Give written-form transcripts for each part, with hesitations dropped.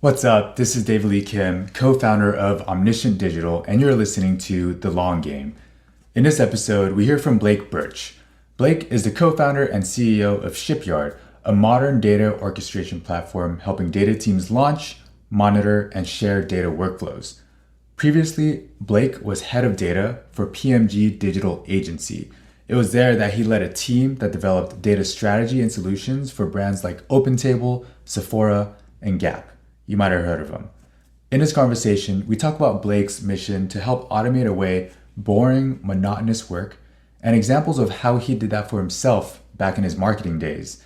What's up? This is David Lee Kim, co-founder of Omniscient Digital, and you're listening to The Long Game. In this episode, we hear from Blake Burch. Blake is the co-founder and CEO of Shipyard, a modern data orchestration platform helping data teams launch, monitor, and share data workflows. Previously, Blake was head of data for PMG Digital Agency. It was there that he led a team that developed data strategy and solutions for brands like OpenTable, Sephora, and Gap. You might have heard of him. In this conversation, we talk about Blake's mission to help automate away boring, monotonous work and examples of how he did that for himself back in his marketing days.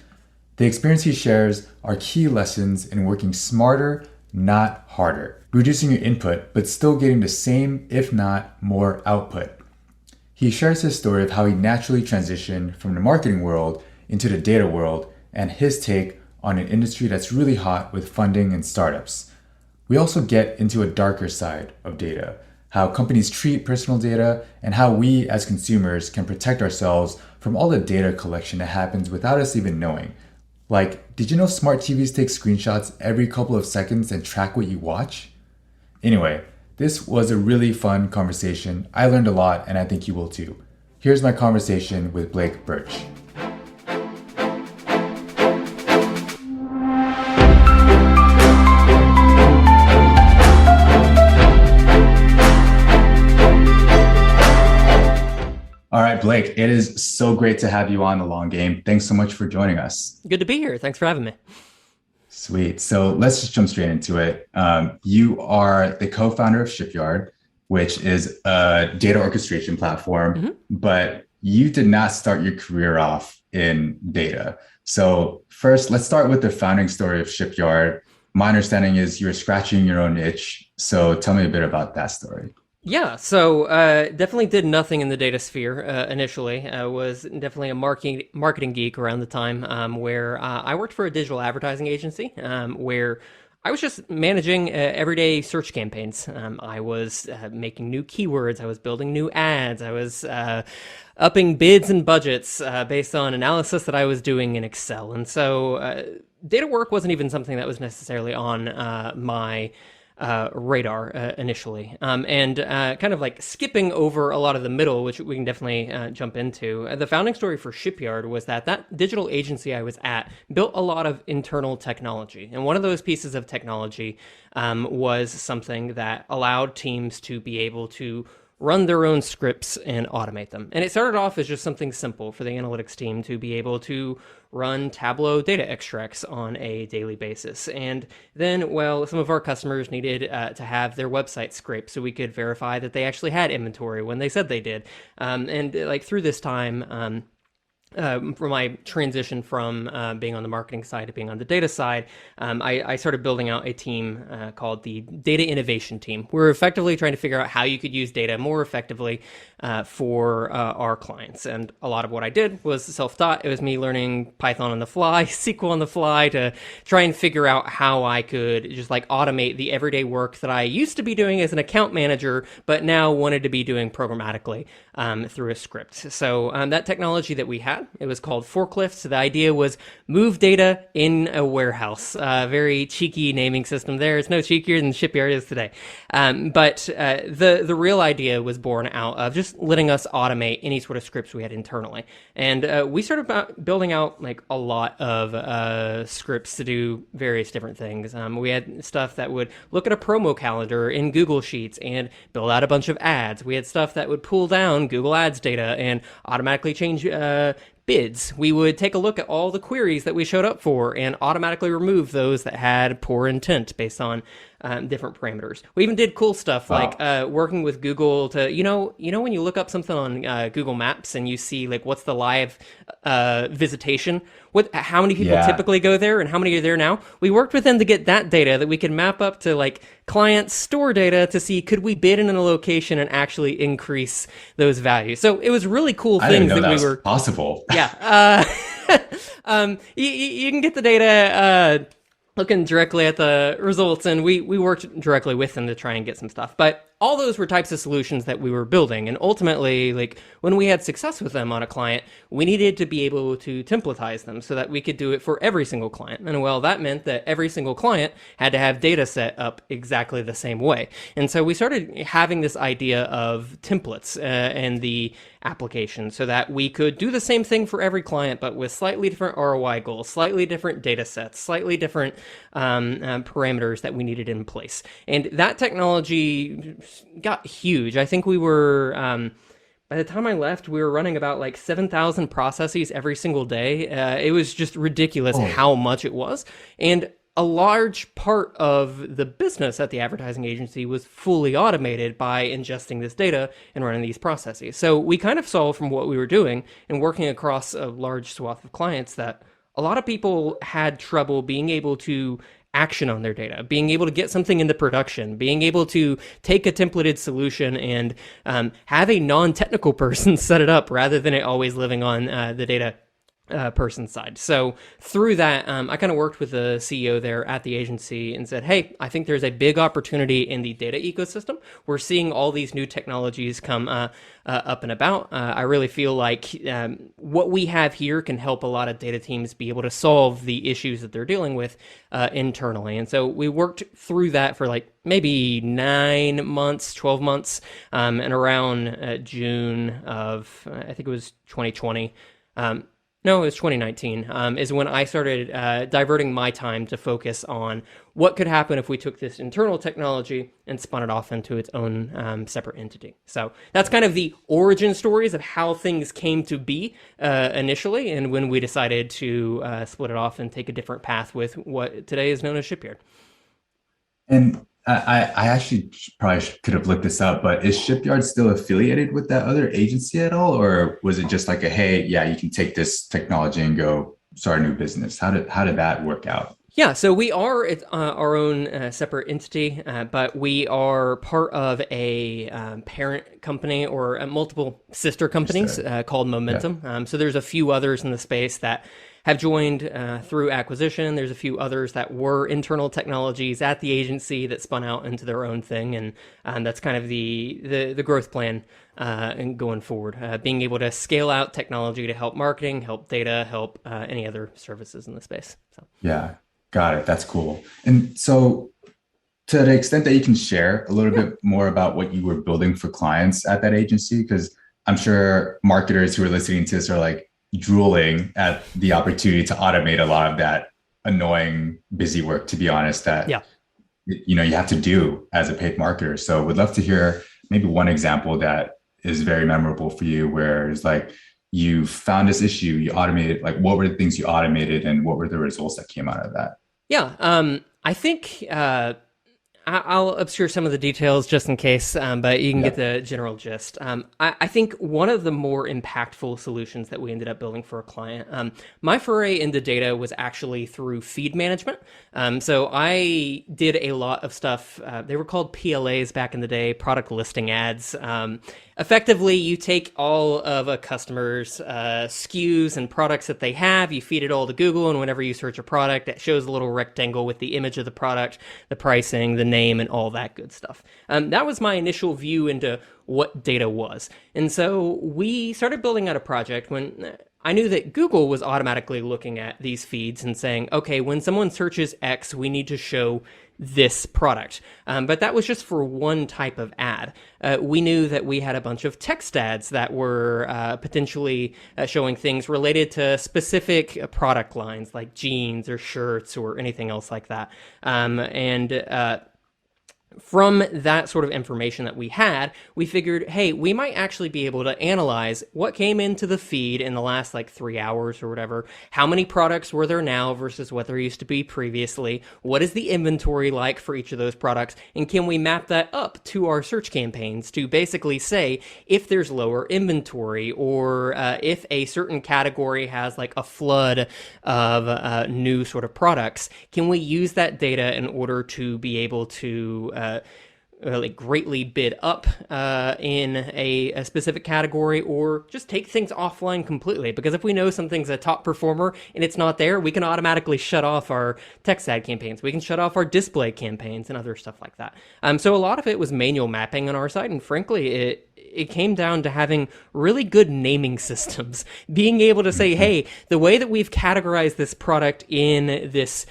The experience he shares are key lessons in working smarter, not harder, reducing your input, but still getting the same, if not more output. He shares his story of how he naturally transitioned from the marketing world into the data world and his take on an industry that's really hot with funding and startups. We also get into a darker side of data, how companies treat personal data, and how we as consumers can protect ourselves from all the data collection that happens without us even knowing. Like, did you know smart TVs take screenshots every couple of seconds and track what you watch? Anyway, this was a really fun conversation. I learned a lot, and I think you will too. Here's my conversation with Blake Burch. All right, Blake, it is so great to have you on The Long Game. Thanks so much for joining us. Good to be here. Thanks for having me. Sweet. So let's just jump straight into it. You are the co-founder of Shipyard, which is a data orchestration platform, but you did not start your career off in data. So first, let's start with the founding story of Shipyard. My understanding is you're scratching your own itch. So tell me a bit about that story. Yeah, so definitely did nothing in the data sphere initially. I was definitely a marketing geek around the time where I worked for a digital advertising agency where I was just managing everyday search campaigns. I was making new keywords. I was building new ads. I was upping bids and budgets based on analysis that I was doing in Excel. And so data work wasn't even something that was necessarily on my radar initially, and kind of like skipping over a lot of the middle, which we can definitely jump into. The founding story for Shipyard was that digital agency I was at built a lot of internal technology, and one of those pieces of technology was something that allowed teams to be able to run their own scripts and automate them. And it started off as just something simple for the analytics team to be able to run Tableau data extracts on a daily basis. And then, well, some of our customers needed to have their website scraped so we could verify that they actually had inventory when they said they did. And like through this time, for my transition from being on the marketing side to being on the data side, I started building out a team called the Data Innovation Team. We're effectively trying to figure out how you could use data more effectively for our clients. And a lot of what I did was self-taught. It was me learning Python on the fly, SQL on the fly to try and figure out how I could just like automate the everyday work that I used to be doing as an account manager, but now wanted to be doing programmatically through a script. So that technology that we had, it was called Forklift. The idea was move data in a warehouse. Very cheeky naming system there. It's no cheekier than Shipyard is today. But the real idea was born out of just letting us automate any sort of scripts we had internally. And we started building out like a lot of scripts to do various different things. We had stuff that would look at a promo calendar in Google Sheets and build out a bunch of ads. We had stuff that would pull down Google Ads data and automatically change bids. We would take a look at all the queries that we showed up for and automatically remove those that had poor intent based on different parameters. We even did cool stuff like working with Google to, you know, when you look up something on Google Maps and you see like what's the live visitation, how many people typically go there and how many are there now. We worked with them to get that data that we could map up to like client store data to see could we bid in a location and actually increase those values. So it was really cool things that we were possible. Yeah. You can get the data looking directly at the results, and we worked directly with them to try and get some stuff. But all those were types of solutions that we were building. And ultimately, like when we had success with them on a client, we needed to be able to templatize them so that we could do it for every single client. And well, that meant that every single client had to have data set up exactly the same way. And so we started having this idea of templates and the application so that we could do the same thing for every client, but with slightly different ROI goals, slightly different data sets, slightly different parameters that we needed in place. And that technology got huge. I think we were, by the time I left, we were running about like 7,000 processes every single day. It was just ridiculous how much it was. And a large part of the business at the advertising agency was fully automated by ingesting this data and running these processes. So we kind of saw from what we were doing and working across a large swath of clients that a lot of people had trouble being able to action on their data, being able to get something into production, being able to take a templated solution and have a non-technical person set it up rather than it always living on the data person's side. So through that, I kind of worked with the CEO there at the agency and said, hey, I think there's a big opportunity in the data ecosystem. We're seeing all these new technologies come up and about. I really feel like what we have here can help a lot of data teams be able to solve the issues that they're dealing with internally. And so we worked through that for like maybe 9 months, 12 months, and around June of, I think it was 2020, no, it was 2019, is when I started diverting my time to focus on what could happen if we took this internal technology and spun it off into its own separate entity. So that's kind of the origin stories of how things came to be initially, and when we decided to split it off and take a different path with what today is known as Shipyard. And I actually probably could have looked this up, but is Shipyard still affiliated with that other agency at all? Or was it just like a, hey, yeah, you can take this technology and go start a new business? How did that work out? Yeah, so we are our own separate entity, but we are part of a parent company or multiple sister companies called Momentum. Yeah. So there's a few others in the space that have joined through acquisition. There's a few others that were internal technologies at the agency that spun out into their own thing, and that's kind of the growth plan and going forward, being able to scale out technology to help marketing, help data, help any other services in the space. So. Yeah, got it. That's cool. And so to the extent that you can share a little bit more about what you were building for clients at that agency, because I'm sure marketers who are listening to this are like, drooling at the opportunity to automate a lot of that annoying, busy work, to be honest, that you have to do as a paid marketer. So would love to hear maybe one example that is very memorable for you, where it's like you found this issue, you automated, like what were the things you automated and what were the results that came out of that? Yeah, I think I'll obscure some of the details just in case, but you can get the general gist. I think one of the more impactful solutions that we ended up building for a client, my foray into data was actually through feed management. So I did a lot of stuff. They were called PLAs back in the day, product listing ads. Effectively, you take all of a customer's SKUs and products that they have, you feed it all to Google, and whenever you search a product, it shows a little rectangle with the image of the product, the pricing, the name, and all that good stuff. That was my initial view into what data was. And so we started building out a project when I knew that Google was automatically looking at these feeds and saying, okay, when someone searches X, we need to show this product. But that was just for one type of ad. We knew that we had a bunch of text ads that were potentially showing things related to specific product lines like jeans or shirts or anything else like that. From that sort of information that we had, we figured, hey, we might actually be able to analyze what came into the feed in the last like 3 hours or whatever. How many products were there now versus what there used to be previously? What is the inventory like for each of those products? And can we map that up to our search campaigns to basically say if there's lower inventory or if a certain category has like a flood of new sort of products, can we use that data in order to be able to like greatly bid up in a specific category, or just take things offline completely. Because if we know something's a top performer and it's not there, we can automatically shut off our text ad campaigns. We can shut off our display campaigns and other stuff like that. So a lot of it was manual mapping on our side, and frankly, it came down to having really good naming systems, being able to say, hey, the way that we've categorized this product in this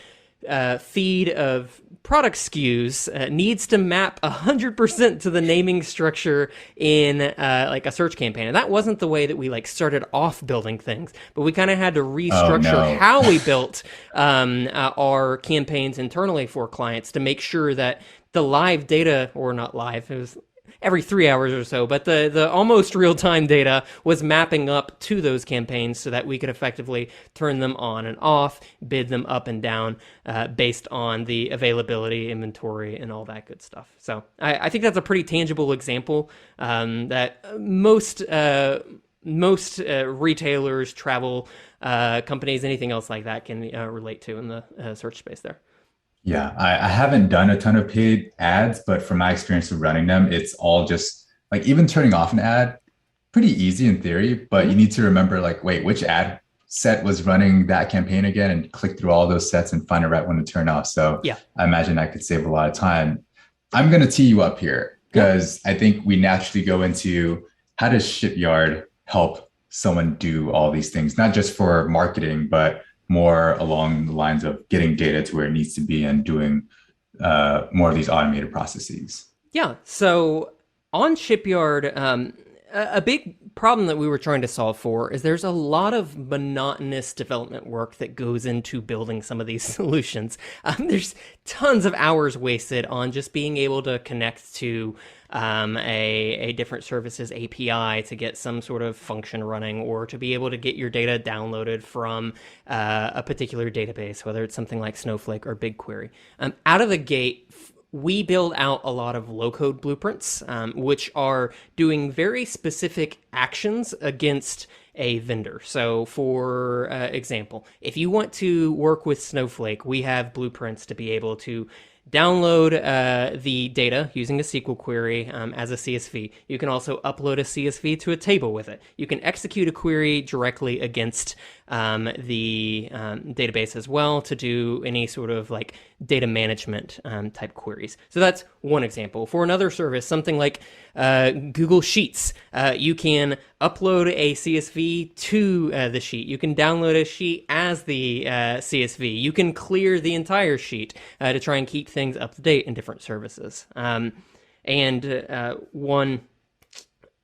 feed of product SKUs needs to map 100% to the naming structure in like a search campaign. And that wasn't the way that we like started off building things, but we kind of had to restructure how we built our campaigns internally for clients to make sure that the live data, or not live, it was every 3 hours or so, but the almost real-time data was mapping up to those campaigns so that we could effectively turn them on and off, bid them up and down based on the availability, inventory, and all that good stuff. So I think that's a pretty tangible example that most retailers, travel companies, anything else like that can relate to in the search space there. Yeah, I haven't done a ton of paid ads, but from my experience of running them, it's all just like even turning off an ad, pretty easy in theory, but you need to remember like, wait, which ad set was running that campaign again, and click through all those sets and find the right one to turn off. So yeah, I imagine that could save a lot of time. I'm going to tee you up here because I think we naturally go into how does Shipyard help someone do all these things, not just for marketing, but more along the lines of getting data to where it needs to be and doing more of these automated processes. Yeah. So on Shipyard, a big problem that we were trying to solve for is there's a lot of monotonous development work that goes into building some of these solutions. There's tons of hours wasted on just being able to connect to a different services API to get some sort of function running, or to be able to get your data downloaded from a particular database, whether it's something like Snowflake or BigQuery. Out of the gate, we build out a lot of low-code blueprints, which are doing very specific actions against a vendor. So for example, if you want to work with Snowflake, we have blueprints to be able to download the data using a SQL query as a CSV. You can also upload a CSV to a table with it. You can execute a query directly against the database as well to do any sort of like data management type queries. So that's one example. For another service, something like Google Sheets, you can upload a CSV to the sheet. You can download a sheet as the CSV. You can clear the entire sheet to try and keep things up to date in different services.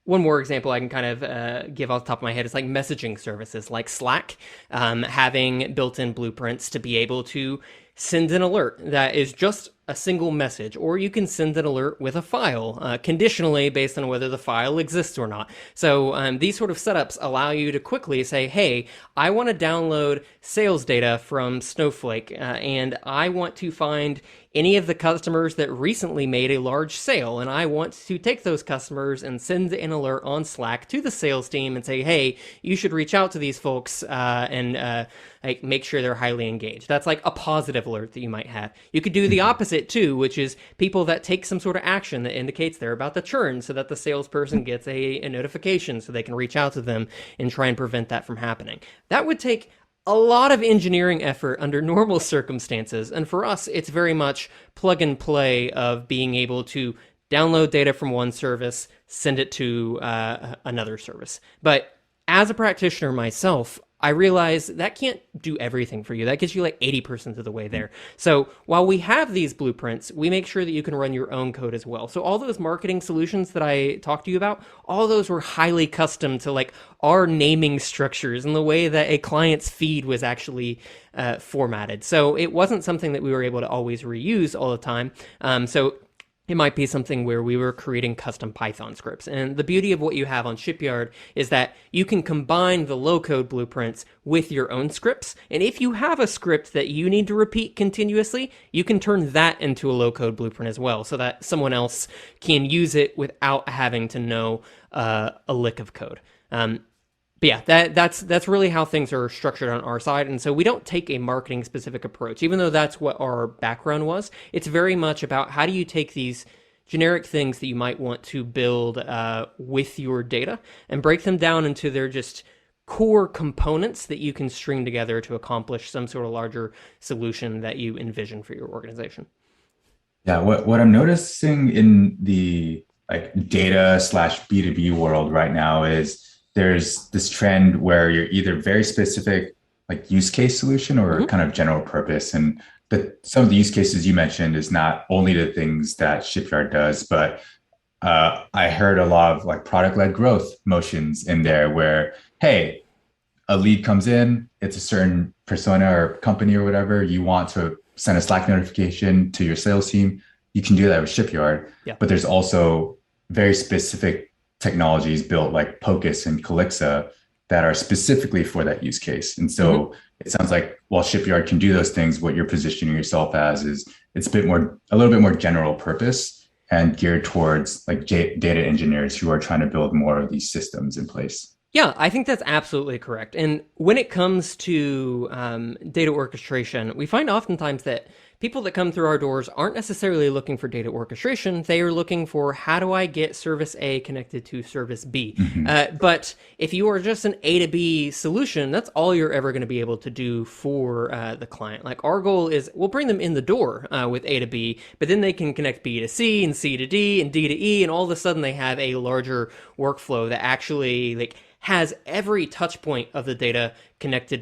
One more example I can kind of give off the top of my head is like messaging services like Slack, having built-in blueprints to be able to send an alert that is just a single message, or you can send an alert with a file, conditionally based on whether the file exists or not. So these sort of setups allow you to quickly say, hey, I want to download sales data from Snowflake, and I want to find any of the customers that recently made a large sale, and I want to take those customers and send an alert on Slack to the sales team and say, hey, you should reach out to these folks and like make sure they're highly engaged. That's like a positive alert that you might have. You could do the opposite too, which is people that take some sort of action that indicates they're about to churn, so that the salesperson gets a notification so they can reach out to them and try and prevent that from happening. That would take a lot of engineering effort under normal circumstances, and for us, it's very much plug and play of being able to download data from one service, send it to another service. But as a practitioner myself, I realize that can't do everything for you. That gets you like 80% of the way there. So while we have these blueprints, we make sure that you can run your own code as well. So all those marketing solutions that I talked to you about, all those were highly custom to like our naming structures and the way that a client's feed was actually formatted. So it wasn't something that we were able to always reuse all the time. So it might be something where we were creating custom Python scripts. And the beauty of what you have on Shipyard is that you can combine the low-code blueprints with your own scripts. And if you have a script that you need to repeat continuously, you can turn that into a low-code blueprint as well, so that someone else can use it without having to know a lick of code. But yeah, that's really how things are structured on our side. And so we don't take a marketing specific approach, even though that's what our background was. It's very much about how do you take these generic things that you might want to build with your data and break them down into their just core components that you can string together to accomplish some sort of larger solution that you envision for your organization. Yeah, what I'm noticing in the like data slash B2B world right now is there's this trend where you're either very specific like use case solution or Mm-hmm. kind of general purpose. And some of the use cases you mentioned is not only the things that Shipyard does, but I heard a lot of like product led growth motions in Yep. there where, hey, a lead comes in, it's a certain persona or company or whatever, you want to send a Slack notification to your sales team, you can do that with Shipyard. Yeah. But there's also very specific technologies built like Pocus and Calixa that are specifically for that use case. And Mm-hmm. so it sounds like while Shipyard can do those things, what you're positioning yourself as is it's a little bit more general purpose and geared towards like data engineers who are trying to build more of these systems in place. Yeah, I think that's absolutely correct. And when it comes to data orchestration, we find oftentimes that people that come through our doors aren't necessarily looking for data orchestration. They are looking for how do I get service A connected to service B. Mm-hmm. But if you are just an A to B solution, that's all you're ever going to be able to do for the client. Like our goal is we'll bring them in the door with A to B, but then they can connect B to C and C to D and D to E, and all of a sudden they have a larger workflow that actually like has every touch point of the data connected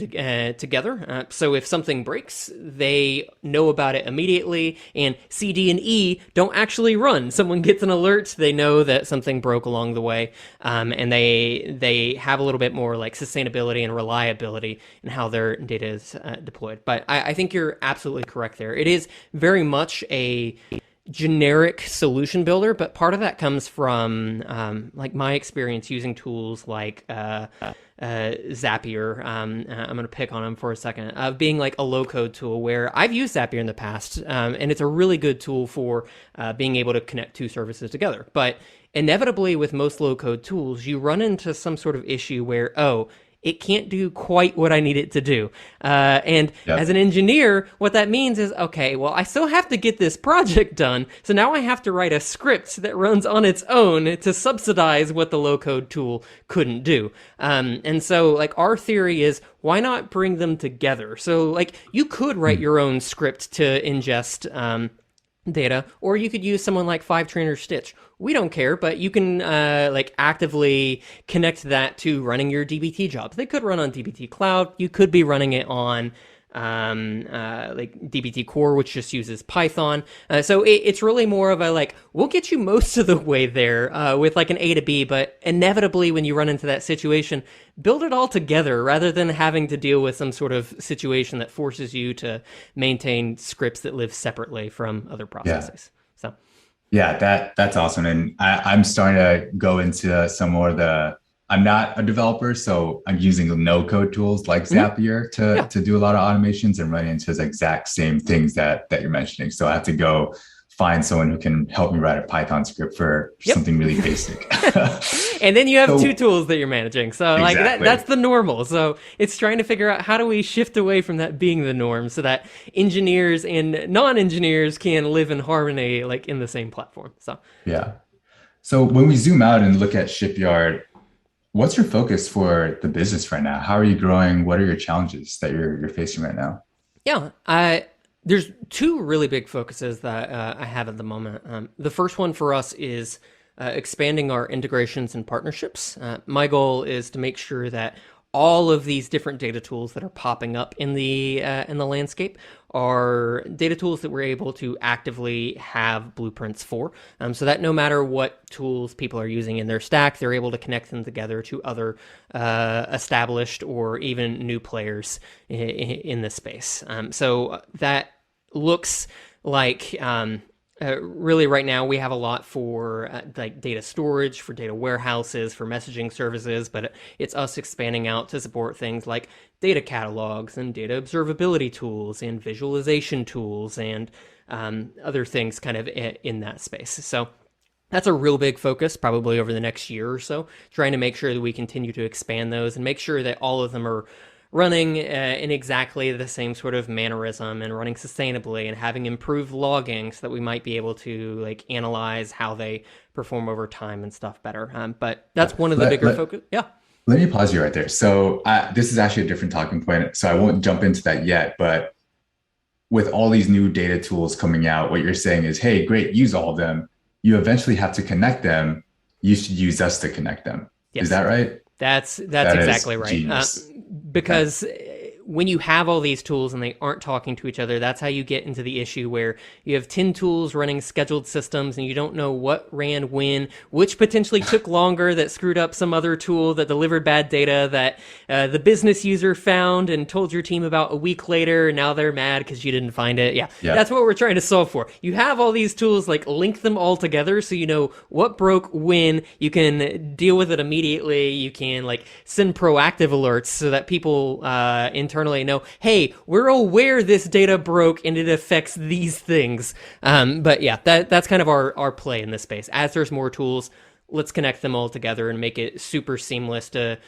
together. So if something breaks, they know about it immediately, and C, D, and E don't actually run. Someone gets an alert, they know that something broke along the way, and they have a little bit more like sustainability and reliability in how their data is deployed. But I think you're absolutely correct there. It is very much a generic solution builder, but part of that comes from like my experience using tools like Zapier. I'm going to pick on them for a second, of being like a low code tool where I've used Zapier in the past, and it's a really good tool for being able to connect two services together. But inevitably with most low code tools, you run into some sort of issue where, oh, it can't do quite what I need it to do. And as Yep. an engineer, what that means is, okay, well, I still have to get this project done. So now I have to write a script that runs on its own to subsidize what the low code tool couldn't do. And so like our theory is, why not bring them together? So like you could write your own script to ingest data, or you could use someone like Five Trainer Stitch. We don't care, but you can like actively connect that to running your DBT jobs. They could run on DBT Cloud. You could be running it on like DBT Core, which just uses Python. So it's really more of a like, we'll get you most of the way there with like an A to B, but inevitably when you run into that situation, build it all together rather than having to deal with some sort of situation that forces you to maintain scripts that live separately from other Yeah. processes. So. Yeah, that's awesome. And I'm starting to go into some more of the, I'm not a developer, so I'm using the no code tools like Mhm. Zapier Yeah. to do a lot of automations and run into the exact same things that you're mentioning. So I have to go find someone who can help me write a Python script for Yep. something really basic. And then you have two So tools that you're managing. So like that's exactly. the normal. So it's trying to figure out how do we shift away from that being the norm so that engineers and non-engineers can live in harmony like in the same platform. So Yeah. So when we zoom out and look at Shipyard, what's your focus for the business right now? How are you growing? What are your challenges that you're facing right now? yeah, there's two really big focuses that I have at the moment. The first one for us is expanding our integrations and partnerships. My goal is to make sure that all of these different data tools that are popping up in the landscape are data tools that we're able to actively have blueprints for, so that no matter what tools people are using in their stack, they're able to connect them together to other established or even new players in this space. So that looks like really right now we have a lot for like data storage, for data warehouses, for messaging services, but it's us expanding out to support things like data catalogs and data observability tools and visualization tools and other things kind of in that space. So that's a real big focus probably over the next year or so, trying to make sure that we continue to expand those and make sure that all of them are running in exactly the same sort of mannerism and running sustainably and having improved logging so that we might be able to like analyze how they perform over time and stuff better. But that's one of the Let, bigger let, focus. Yeah. let me pause you right there. So this is actually a different talking point, so I won't jump into that yet. But with all these new data tools coming out, what you're saying is, hey, great, use all of them. You eventually have to connect them. You should use us to connect them. Is Yes. that right? That's That is exactly right. genius. Okay. Because when you have all these tools and they aren't talking to each other, that's how you get into the issue where you have 10 tools running scheduled systems and you don't know what ran when, which potentially took longer that screwed up some other tool that delivered bad data that the business user found and told your team about a week later. And now they're mad because you didn't find it. Yeah, Yeah. that's what we're trying to solve for. You have all these tools, like link them all together so you know what broke when. You can deal with it immediately. You can like send proactive alerts so that people internally know, hey, we're aware this data broke and it affects these things. But yeah, that's kind of our play in this space. As there's more tools, let's connect them all together and make it super seamless to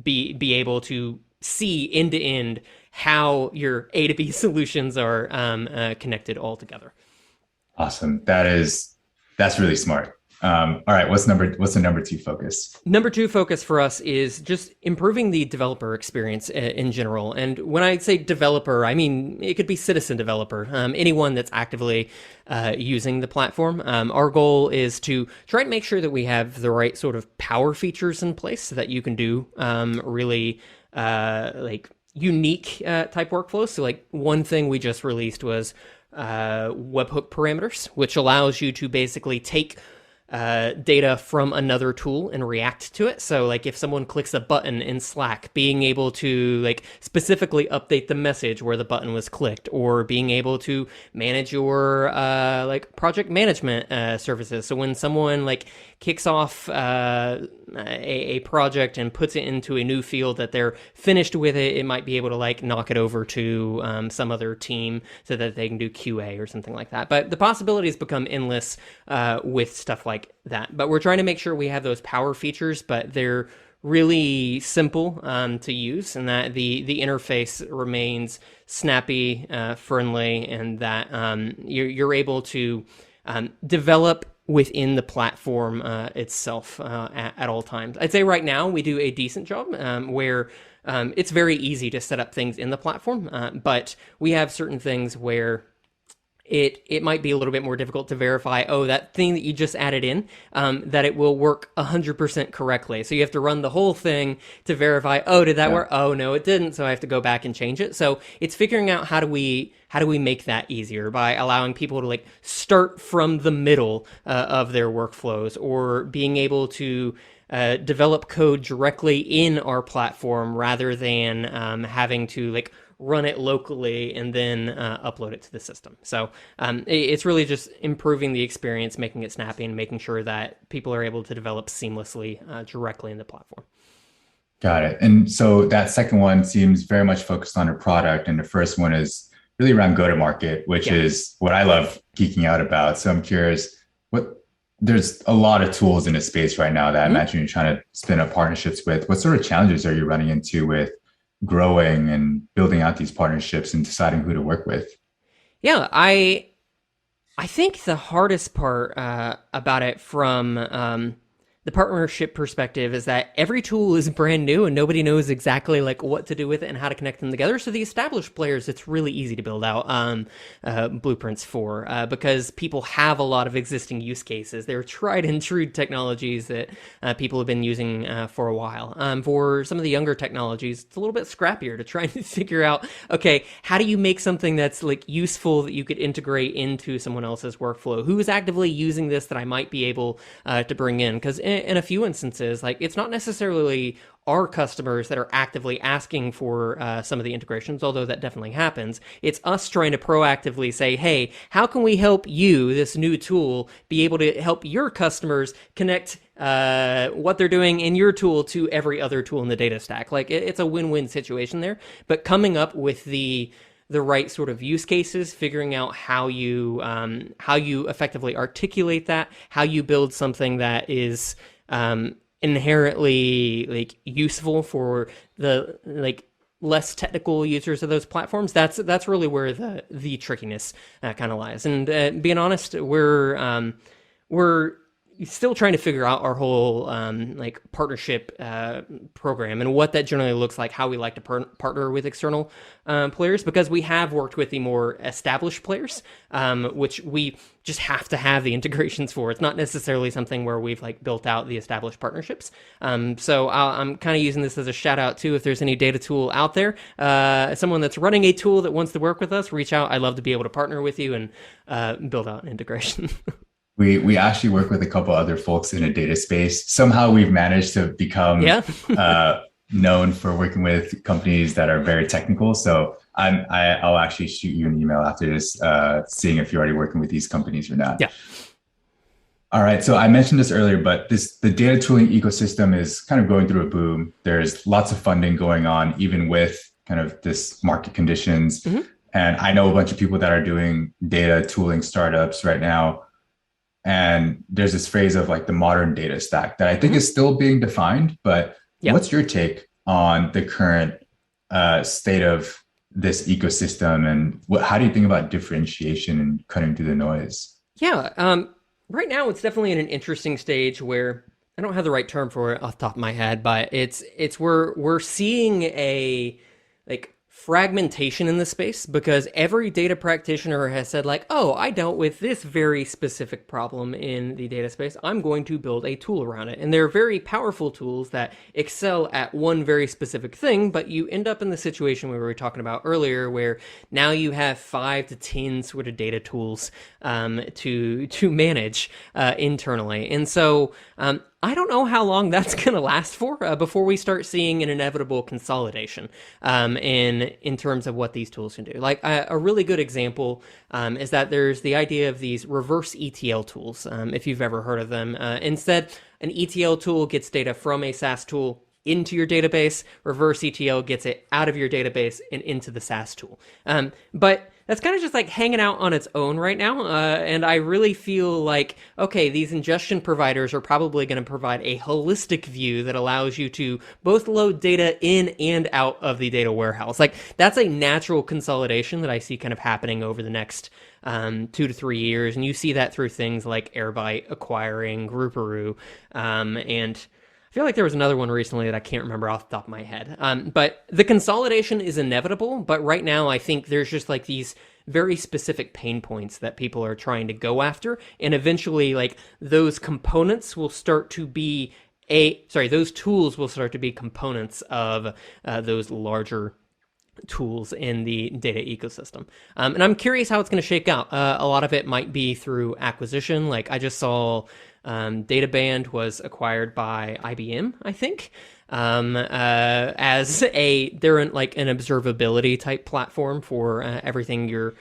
be able to see end to end how your A to B solutions are connected all together. Awesome. That's really smart. All right. What's the number two focus? Number two focus for us is just improving the developer experience in general. And when I say developer, I mean it could be citizen developer, anyone that's actively using the platform. Our goal is to try and make sure that we have the right sort of power features in place so that you can do really like unique type workflows. So like one thing we just released was webhook parameters, which allows you to basically take data from another tool and react to it. So like if someone clicks a button in Slack, being able to like specifically update the message where the button was clicked, or being able to manage your like project management services. So when someone like kicks off a project and puts it into a new field that they're finished with it might be able to like knock it over to some other team so that they can do QA or something like that. But the possibilities become endless with stuff like that. But we're trying to make sure we have those power features, but they're really simple to use, and that the interface remains snappy, friendly, and that you're able to develop within the platform itself at all times. I'd say right now we do a decent job where it's very easy to set up things in the platform, but we have certain things where it might be a little bit more difficult to verify, that thing that you just added in, that it will work 100% correctly. So you have to run the whole thing to verify, did that work? Oh, no, it didn't. So I have to go back and change it. So it's figuring out how do we make that easier by allowing people to like start from the middle of their workflows, or being able to develop code directly in our platform rather than having to like run it locally and then upload it to the system. So it's really just improving the experience, making it snappy, and making sure that people are able to develop seamlessly directly in the platform. Got it. And so that second one seems very much focused on a product, and the first one is really around go-to-market, which is what I love geeking out about. So I'm curious, there's a lot of tools in this space right now that I imagine you're trying to spin up partnerships with. What sort of challenges are you running into with growing and building out these partnerships and deciding who to work with? Yeah, I think the hardest part about it from the partnership perspective is that every tool is brand new and nobody knows exactly like what to do with it and how to connect them together. So the established players, it's really easy to build out blueprints for because people have a lot of existing use cases. They're tried and true technologies that people have been using for a while. For some of the younger technologies, it's a little bit scrappier to try and figure out, okay, how do you make something that's like useful that you could integrate into someone else's workflow? Who is actively using this that I might be able to bring in? Because in a few instances, like it's not necessarily our customers that are actively asking for some of the integrations, although that definitely happens. It's us trying to proactively say, hey, how can we help you, this new tool, be able to help your customers connect what they're doing in your tool to every other tool in the data stack? Like it's a win-win situation there, but coming up with the right sort of use cases, figuring out how you effectively articulate that, how you build something that is inherently like useful for the like less technical users of those platforms. That's really where the trickiness kind of lies. And being honest, we're still trying to figure out our whole like partnership program and what that generally looks like, how we like to partner with external players, because we have worked with the more established players, which we just have to have the integrations for. It's not necessarily something where we've like built out the established partnerships. So I'm kind of using this as a shout out too. If there's any data tool out there, someone that's running a tool that wants to work with us, reach out. I'd love to be able to partner with you and build out an integration. We actually work with a couple other folks in a data space. Somehow we've managed to become known for working with companies that are very technical. So I'll actually shoot you an email after this, seeing if you're already working with these companies or not. Yeah. All right. So I mentioned this earlier, but the data tooling ecosystem is kind of going through a boom. There's lots of funding going on, even with kind of this market conditions. Mm-hmm. And I know a bunch of people that are doing data tooling startups right now. And there's this phrase of like the modern data stack that I think is still being defined, but what's your take on the current state of this ecosystem, and how do you think about differentiation and cutting through the noise? Yeah, right now it's definitely in an interesting stage where I don't have the right term for it off the top of my head, but it's we're seeing a like fragmentation in the space, because every data practitioner has said like, oh, I dealt with this very specific problem in the data space. I'm going to build a tool around it. And they're very powerful tools that excel at one very specific thing, but you end up in the situation we were talking about earlier, where now you have 5 to 10 sort of data tools to manage internally. And so I don't know how long that's going to last for before we start seeing an inevitable consolidation in terms of what these tools can do. Like a really good example is that there's the idea of these reverse ETL tools, if you've ever heard of them. Instead, an ETL tool gets data from a SAS tool into your database. Reverse ETL gets it out of your database and into the SAS tool. But that's kind of just like hanging out on its own right now. And I really feel like, okay, these ingestion providers are probably going to provide a holistic view that allows you to both load data in and out of the data warehouse. Like that's a natural consolidation that I see kind of happening over the next 2 to 3 years. And you see that through things like Airbyte acquiring Grouperoo, and I feel like there was another one recently that I can't remember off the top of my head. But the consolidation is inevitable. But right now, I think there's just like these very specific pain points that people are trying to go after. And eventually, like those components will start to be those tools will start to be components of those larger tools in the data ecosystem. And I'm curious how it's going to shake out. A lot of it might be through acquisition. Like I just saw Databand was acquired by IBM, I think, as they're like an observability type platform for everything you're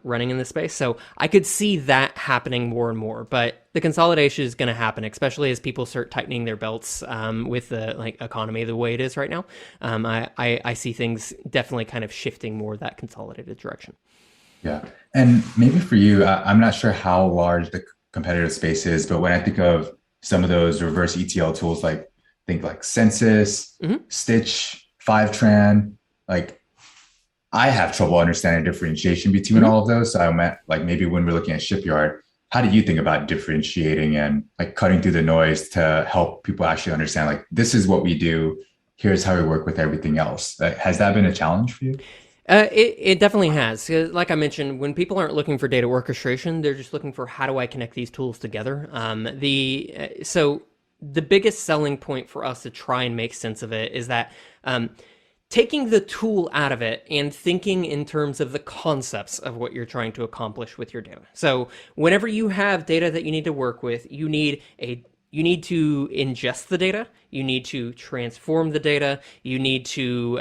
running in this space. So I could see that happening more and more, but the consolidation is going to happen, especially as people start tightening their belts with the like economy the way it is right now. I see things definitely kind of shifting more that consolidated direction. Yeah. And maybe for you, I'm not sure how large the competitive space is, but when I think of some of those reverse ETL tools, think like Census, Stitch, Fivetran, like I have trouble understanding differentiation between all of those. So I'm at like maybe when we're looking at Shipyard, how do you think about differentiating and like cutting through the noise to help people actually understand like this is what we do, here's how we work with everything else? Has that been a challenge for you? It definitely has. Like I mentioned, when people aren't looking for data orchestration, they're just looking for how do I connect these tools together. So the biggest selling point for us to try and make sense of it is that taking the tool out of it and thinking in terms of the concepts of what you're trying to accomplish with your data. So whenever you have data that you need to work with, you need to ingest the data, you need to transform the data, you need to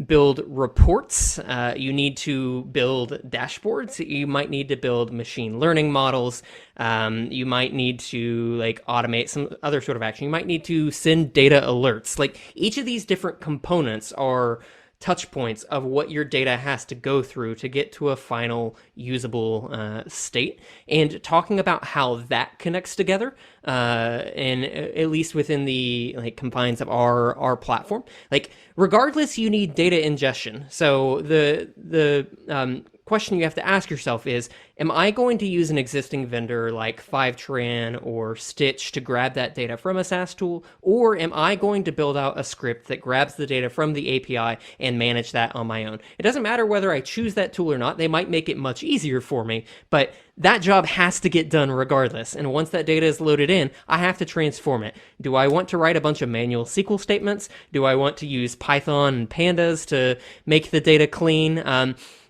build reports, you need to build dashboards, you might need to build machine learning models, you might need to automate some other sort of action, you might need to send data alerts. Like each of these different components are touch points of what your data has to go through to get to a final usable state, and talking about how that connects together, and at least within the like confines of our platform. Like regardless, you need data ingestion. So the question you have to ask yourself is, am I going to use an existing vendor like Fivetran or Stitch to grab that data from a SaaS tool, or am I going to build out a script that grabs the data from the API and manage that on my own? It doesn't matter whether I choose that tool or not. They might make it much easier for me, but that job has to get done regardless. And once that data is loaded in, I have to transform it. Do I want to write a bunch of manual SQL statements? Do I want to use Python and pandas to make the data clean?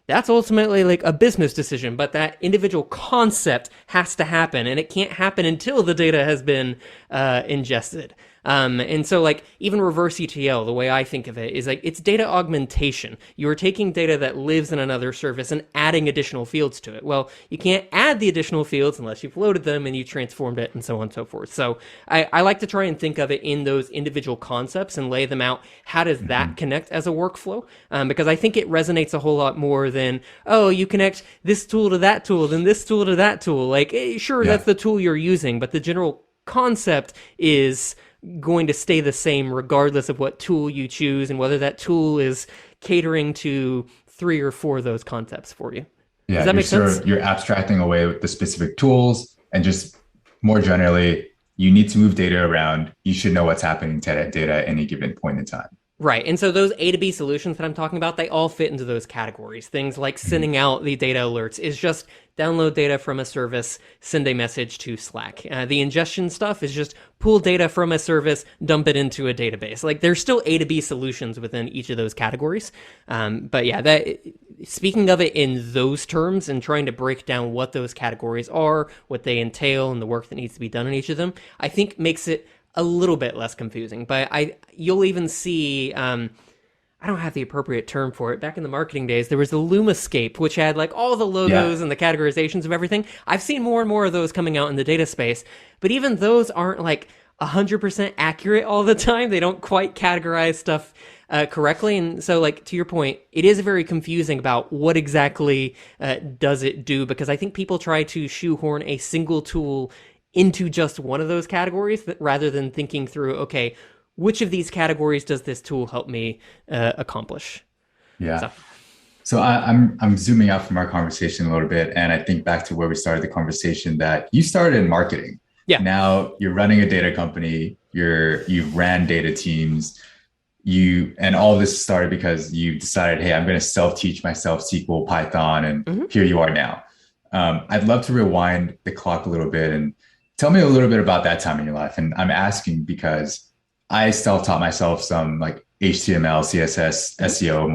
That's ultimately like a business decision, but that individual concept has to happen, and it can't happen until the data has been ingested. And so like even reverse ETL, the way I think of it is like it's data augmentation. You're taking data that lives in another service and adding additional fields to it. Well, you can't add the additional fields unless you've loaded them and you transformed it and so on and so forth. So I like to try and think of it in those individual concepts and lay them out. How does that connect as a workflow? Because I think it resonates a whole lot more than, oh, you connect this tool to that tool, then this tool to that tool. Like, sure, that's the tool you're using, but the general concept is going to stay the same regardless of what tool you choose and whether that tool is catering to 3 or 4 of those concepts for you. Yeah, Does that make sense? You're abstracting away with the specific tools, and just more generally, you need to move data around. You should know what's happening to that data at any given point in time. Right. And so those A to B solutions that I'm talking about, they all fit into those categories. Things like sending out the data alerts is just download data from a service, send a message to Slack. The ingestion stuff is just pull data from a service, dump it into a database. Like there's still A to B solutions within each of those categories. But yeah, speaking of it in those terms and trying to break down what those categories are, what they entail, and the work that needs to be done in each of them, I think makes it a little bit less confusing. But you'll even see, I don't have the appropriate term for it. Back in the marketing days, there was the Lumascape, which had like all the logos and the categorizations of everything. I've seen more and more of those coming out in the data space, but even those aren't like 100% accurate all the time. They don't quite categorize stuff correctly. And so like to your point, it is very confusing about what exactly does it do, because I think people try to shoehorn a single tool into just one of those categories rather than thinking through, okay, which of these categories does this tool help me accomplish? Yeah. So I'm zooming out from our conversation a little bit, and I think back to where we started the conversation, that you started in marketing. Yeah. Now you're running a data company. You've ran data teams. And all of this started because you decided, hey, I'm going to self-teach myself SQL, Python, and here you are now. I'd love to rewind the clock a little bit and tell me a little bit about that time in your life. And I'm asking because I self-taught myself some like HTML, CSS, SEO,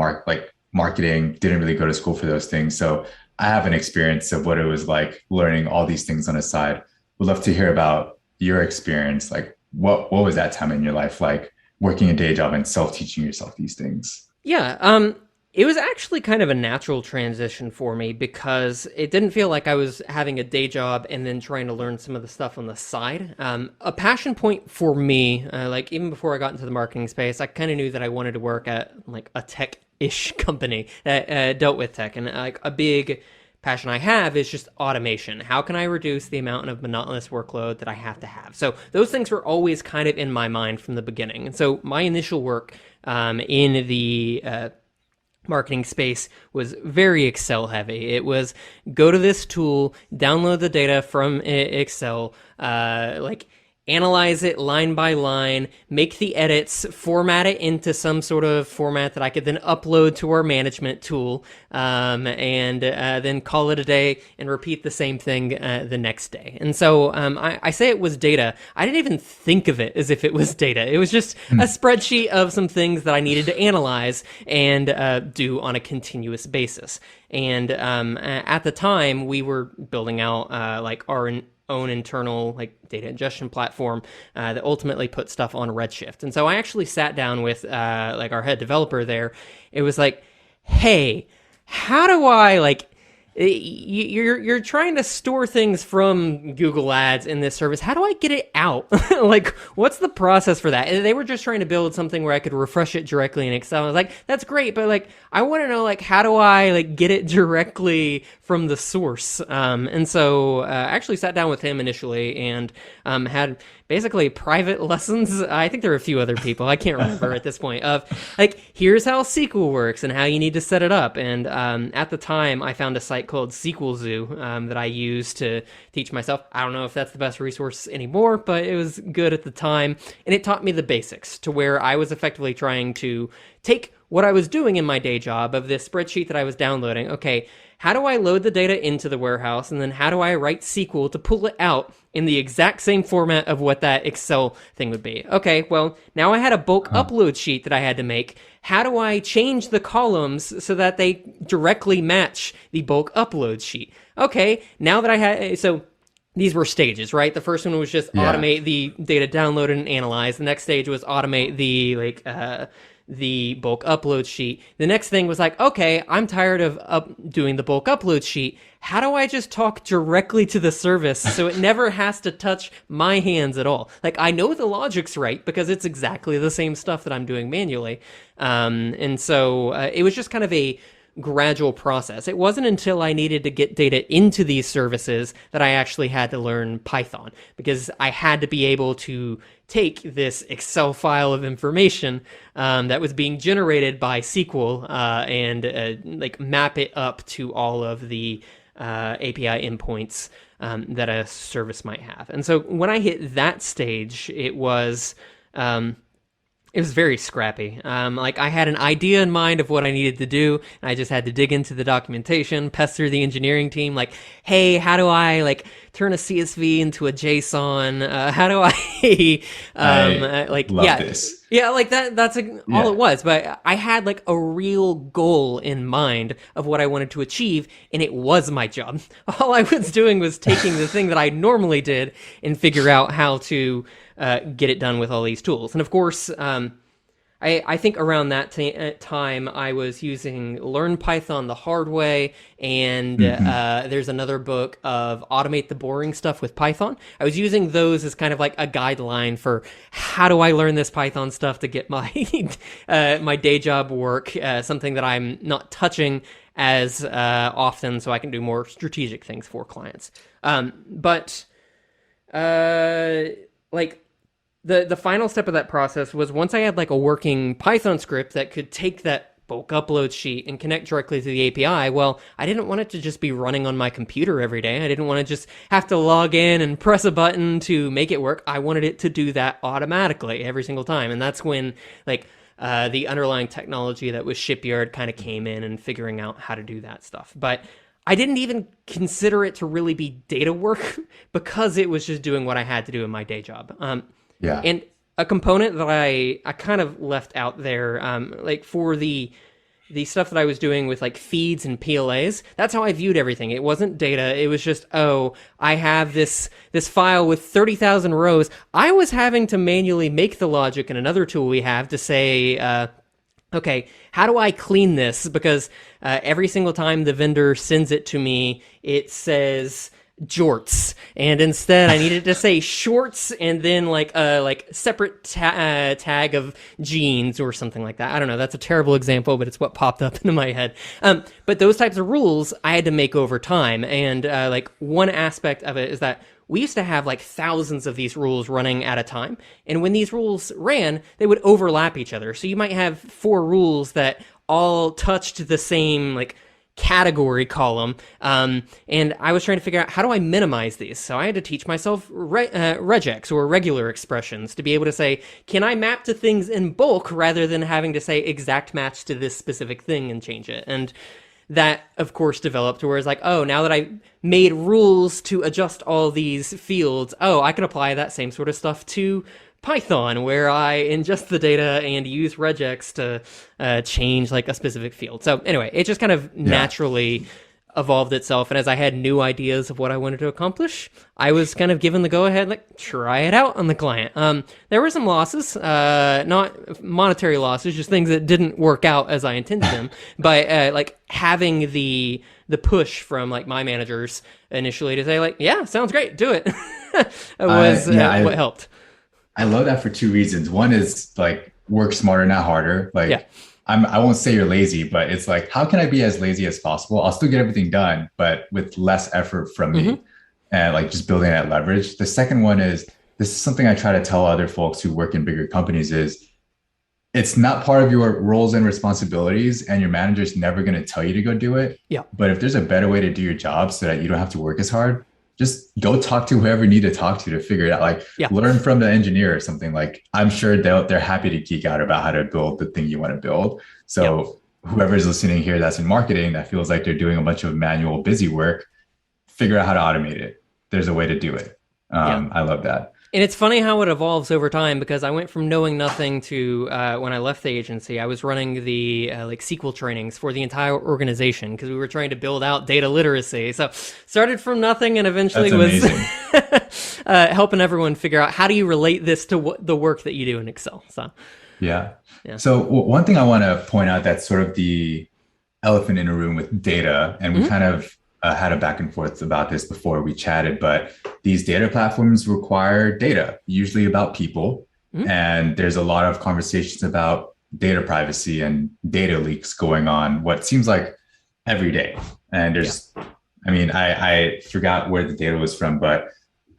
marketing, didn't really go to school for those things. So I have an experience of what it was like learning all these things on the side. Would love to hear about your experience. Like what was that time in your life like, working a day job and self-teaching yourself these things? Yeah. It was actually kind of a natural transition for me because it didn't feel like I was having a day job and then trying to learn some of the stuff on the side. A passion point for me, like even before I got into the marketing space, I kind of knew that I wanted to work at like a tech-ish company that dealt with tech. And like a big passion I have is just automation. How can I reduce the amount of monotonous workload that I have to have? So those things were always kind of in my mind from the beginning. And so my initial work in the marketing space was very Excel heavy. It was go to this tool, download the data from Excel, analyze it line by line, make the edits, format it into some sort of format that I could then upload to our management tool, and then call it a day and repeat the same thing the next day. And so I say it was data. I didn't even think of it as if it was data. It was just a spreadsheet of some things that I needed to analyze and do on a continuous basis. And at the time, we were building out our own internal data ingestion platform that ultimately put stuff on Redshift. And so I actually sat down with our head developer there. It was like, hey, how do I you're trying to store things from Google Ads in this service. How do I get it out? Like, what's the process for that? And they were just trying to build something where I could refresh it directly in Excel. I was like, that's great, but like, I want to know, like, how do I like get it directly from the source? And so I actually sat down with him initially and had basically private lessons. I think there were a few other people, I can't remember at this point, of like, here's how SQL works and how you need to set it up. And at the time, I found a site called SQL Zoo that I used to teach myself. I don't know if that's the best resource anymore, but it was good at the time. And it taught me the basics to where I was effectively trying to take what I was doing in my day job of this spreadsheet that I was downloading. Okay, how do I load the data into the warehouse? And then how do I write SQL to pull it out in the exact same format of what that Excel thing would be? Okay, well, now I had a bulk upload sheet that I had to make. How do I change the columns so that they directly match the bulk upload sheet? Okay, now that I had... So these were stages, right? The first one was just automate the data downloaded and analyzed. The next stage was automate the bulk upload sheet. The next thing was like, okay, I'm tired of doing the bulk upload sheet. How do I just talk directly to the service so it never has to touch my hands at all? Like, I know the logic's right because it's exactly the same stuff that I'm doing manually. And so it was just kind of a gradual process. It wasn't until I needed to get data into these services that I actually had to learn Python, because I had to be able to take this Excel file of information that was being generated by SQL and like map it up to all of the API endpoints that a service might have. And so when I hit that stage, it was very scrappy. Like, I had an idea in mind of what I needed to do, and I just had to dig into the documentation, pester the engineering team, like, hey, how do I, like, turn a CSV into a JSON? How do I, like, love this. Yeah, like, that's all it was. But I had, like, a real goal in mind of what I wanted to achieve, and it was my job. All I was doing was taking the thing that I normally did and figure out how to get it done with all these tools. And of course, I think around that time, I was using Learn Python the hard way, and there's another book of Automate the Boring Stuff with Python. I was using those as kind of like a guideline for how do I learn this Python stuff to get my my day job work, something that I'm not touching as often, so I can do more strategic things for clients. Like, the final step of that process was once I had like a working Python script that could take that bulk upload sheet and connect directly to the API, well, I didn't want it to just be running on my computer every day. I didn't want to just have to log in and press a button to make it work. I wanted it to do that automatically every single time. And that's when like the underlying technology that was Shipyard kind of came in and figuring out how to do that stuff. But I didn't even consider it to really be data work because it was just doing what I had to do in my day job. And a component that I kind of left out there, like for the stuff that I was doing with like feeds and PLAs, that's how I viewed everything. It wasn't data. It was just, oh, I have this file with 30,000 rows. I was having to manually make the logic in another tool we have to say, okay, how do I clean this? Because every single time the vendor sends it to me, it says jorts, and instead I needed to say shorts and then like separate tag of jeans or something like that. I don't know, that's a terrible example, but it's what popped up into my head. But those types of rules I had to make over time, and like one aspect of it is that we used to have like thousands of these rules running at a time, and when these rules ran, they would overlap each other. So you might have 4 rules that all touched the same like category column, and I was trying to figure out how do I minimize these. So I had to teach myself regex or regular expressions to be able to say, can I map to things in bulk rather than having to say exact match to this specific thing and change it. And that, of course, developed to where it's like, oh, now that I made rules to adjust all these fields, oh, I can apply that same sort of stuff to Python, where I ingest the data and use regex to change like a specific field. So anyway, it just kind of naturally evolved itself. And as I had new ideas of what I wanted to accomplish, I was kind of given the go ahead, like, try it out on the client. There were some losses, not monetary losses, just things that didn't work out as I intended them. But like having the push from like my managers initially to say like, yeah, sounds great, do it, was what helped. I love that for two reasons. One is like work smarter, not harder. Like Yeah. I won't say you're lazy, but it's like, how can I be as lazy as possible? I'll still get everything done, but with less effort from me and like just building that leverage. The second one is, this is something I try to tell other folks who work in bigger companies is, it's not part of your roles and responsibilities, and your manager's never going to tell you to go do it. Yeah. But if there's a better way to do your job so that you don't have to work as hard, just go talk to whoever you need to talk to figure it out. Like learn from the engineer or something. Like I'm sure they're happy to geek out about how to build the thing you want to build. So whoever's listening here that's in marketing that feels like they're doing a bunch of manual busy work, figure out how to automate it. There's a way to do it. I love that. And it's funny how it evolves over time, because I went from knowing nothing to when I left the agency, I was running the like SQL trainings for the entire organization because we were trying to build out data literacy. So started from nothing and eventually was helping everyone figure out how do you relate this to the work that you do in Excel. So yeah. So one thing I want to point out that's sort of the elephant in the room with data, and we kind of had a back and forth about this before we chatted, but these data platforms require data, usually about people. And there's a lot of conversations about data privacy and data leaks going on, what seems like every day. And there's, I mean, I forgot where the data was from, but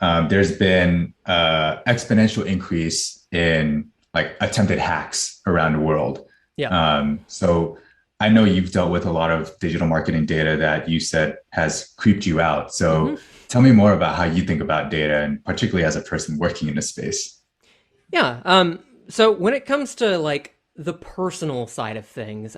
there's been exponential increase in like attempted hacks around the world. So I know you've dealt with a lot of digital marketing data that you said has creeped you out. So tell me more about how you think about data, and particularly as a person working in this space. Yeah. So when it comes to like the personal side of things,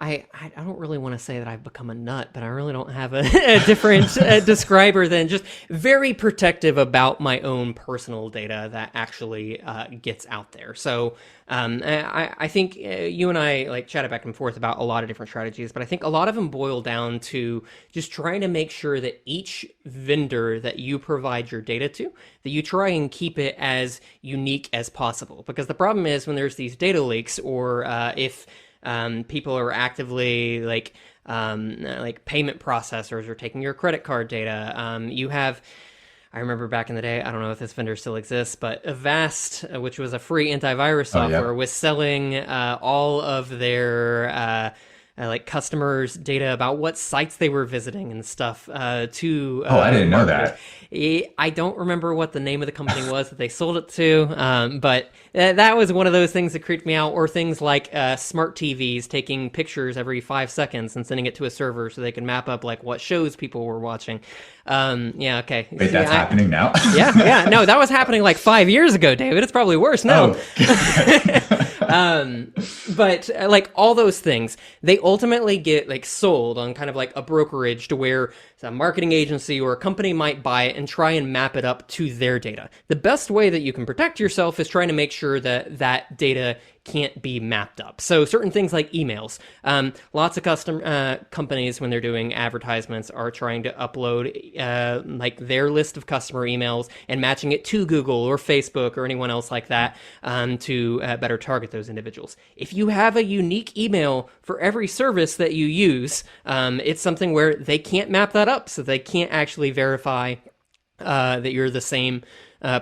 I don't really want to say that I've become a nut, but I really don't have a different describer than just very protective about my own personal data that actually gets out there. So I think you and I like chatted back and forth about a lot of different strategies, but I think a lot of them boil down to just trying to make sure that each vendor that you provide your data to, that you try and keep it as unique as possible. Because the problem is when there's these data leaks, or if people are actively like payment processors are taking your credit card data. You have, I remember back in the day, I don't know if this vendor still exists, but Avast, which was a free antivirus software, was selling all of their like customers' data about what sites they were visiting and stuff to I didn't know that. I don't remember what the name of the company was that they sold it to, but that was one of those things that creeped me out. Or things like smart TVs taking pictures every 5 seconds and sending it to a server so they can map up like what shows people were watching. Okay. Wait, that's happening now? Yeah. No, that was happening like 5 years ago, David. It's probably worse now. But like all those things, they ultimately get like sold on kind of like a brokerage to where a marketing agency or a company might buy it and try and map it up to their data. The best way that you can protect yourself is trying to make sure that that data can't be mapped up. So certain things like emails, lots of custom companies when they're doing advertisements are trying to upload like their list of customer emails and matching it to Google or Facebook or anyone else like that to better target those individuals. If you have a unique email for every service that you use, it's something where they can't map that up, so they can't actually verify that you're the same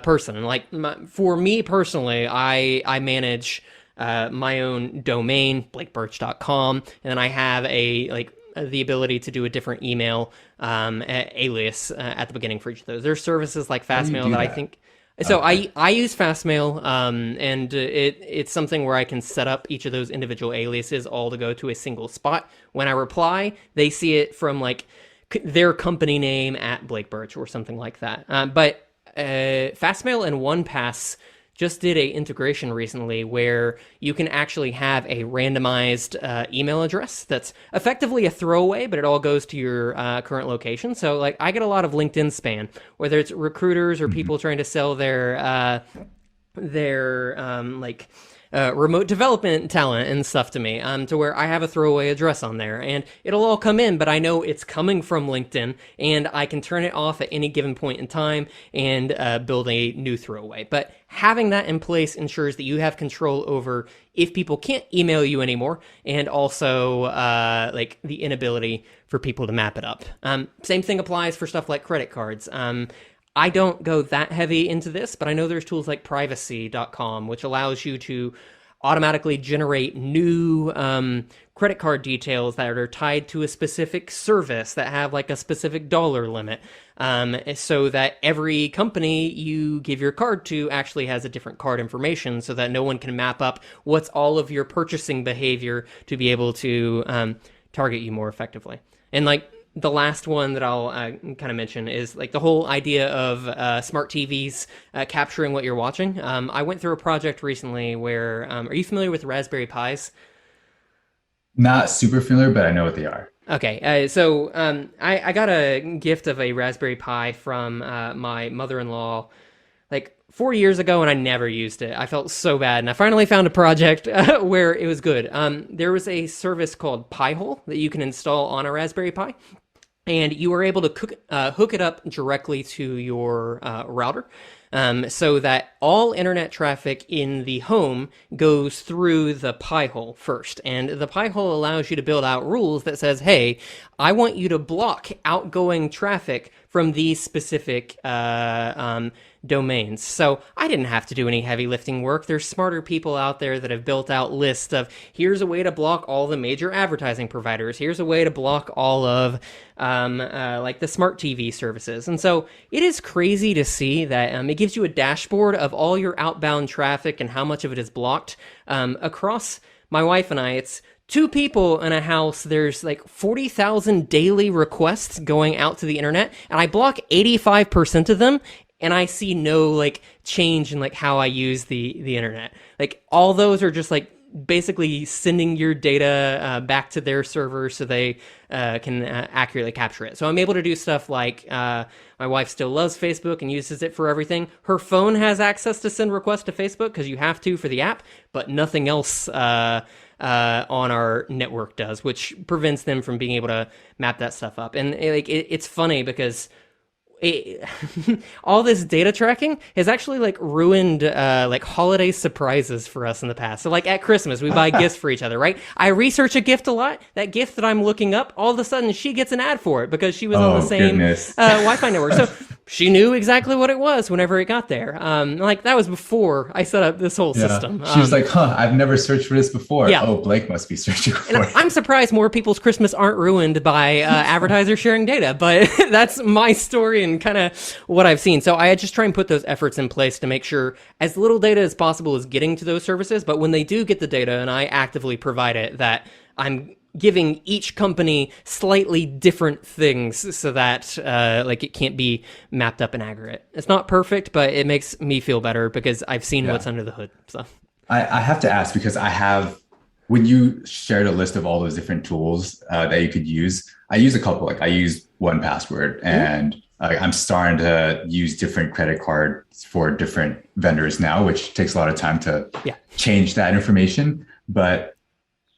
person. Like for me personally, I manage my own domain, blakeburch.com, and then I have the ability to do a different email alias at the beginning for each of those. There's services like Fastmail that I think. So I use Fastmail, and it's something where I can set up each of those individual aliases all to go to a single spot. When I reply, they see it from like their company name at Blake Burch or something like that. But Fastmail and OnePass just did a integration recently where you can actually have a randomized email address that's effectively a throwaway, but it all goes to your current location. So like I get a lot of LinkedIn spam, whether it's recruiters or people trying to sell their like remote development talent and stuff to me, to where I have a throwaway address on there, and it'll all come in, but I know it's coming from LinkedIn, and I can turn it off at any given point in time and build a new throwaway. But having that in place ensures that you have control over if people can't email you anymore, and also like the inability for people to map it up. Same thing applies for stuff like credit cards. I don't go that heavy into this, but I know there's tools like privacy.com, which allows you to automatically generate new credit card details that are tied to a specific service that have like a specific dollar limit, so that every company you give your card to actually has a different card information, so that no one can map up what's all of your purchasing behavior to be able to target you more effectively. And like the last one that I'll kind of mention is like the whole idea of smart TVs capturing what you're watching. I went through a project recently where, are you familiar with Raspberry Pis? Not super familiar, but I know what they are. Okay, so I got a gift of a Raspberry Pi from my mother-in-law like 4 years ago, and I never used it. I felt so bad, and I finally found a project where it was good. There was a service called Pi-hole that you can install on a Raspberry Pi, and you are able to hook it up directly to your router, so that all internet traffic in the home goes through the Pi-hole first. And the Pi-hole allows you to build out rules that says, hey, I want you to block outgoing traffic from these specific domains. So I didn't have to do any heavy lifting work. There's smarter people out there that have built out lists of, here's a way to block all the major advertising providers. Here's a way to block all of like the smart TV services. And so it is crazy to see that it gives you a dashboard of all your outbound traffic and how much of it is blocked across my wife and I. It's two people in a house. There's like 40,000 daily requests going out to the internet, and I block 85% of them, and I see no like change in like how I use the internet. Like all those are just like basically sending your data back to their server so they can accurately capture it. So I'm able to do stuff like my wife still loves Facebook and uses it for everything. Her phone has access to send requests to Facebook because you have to for the app, but nothing else on our network does, which prevents them from being able to map that stuff up. And it's funny because all this data tracking has actually like ruined like holiday surprises for us in the past. So like at Christmas, we buy gifts for each other, right? I research a gift a lot. That gift that I'm looking up, all of a sudden she gets an ad for it because she was on the same Wi-Fi network. So she knew exactly what it was whenever it got there. Like that was before I set up this whole system. She was like, I've never searched for this before. Yeah. Oh, Blake must be searching for and it. I'm surprised more people's Christmas aren't ruined by advertisers sharing data, but that's my story and kind of what I've seen. So I just try and put those efforts in place to make sure as little data as possible is getting to those services, but when they do get the data and I actively provide it, that I'm giving each company slightly different things so that like it can't be mapped up in aggregate. It's not perfect, but it makes me feel better because I've seen what's under the hood. So I have to ask because when you shared a list of all those different tools that you could use, I use a couple. Like I use 1Password, and I'm starting to use different credit cards for different vendors now, which takes a lot of time to change that information. But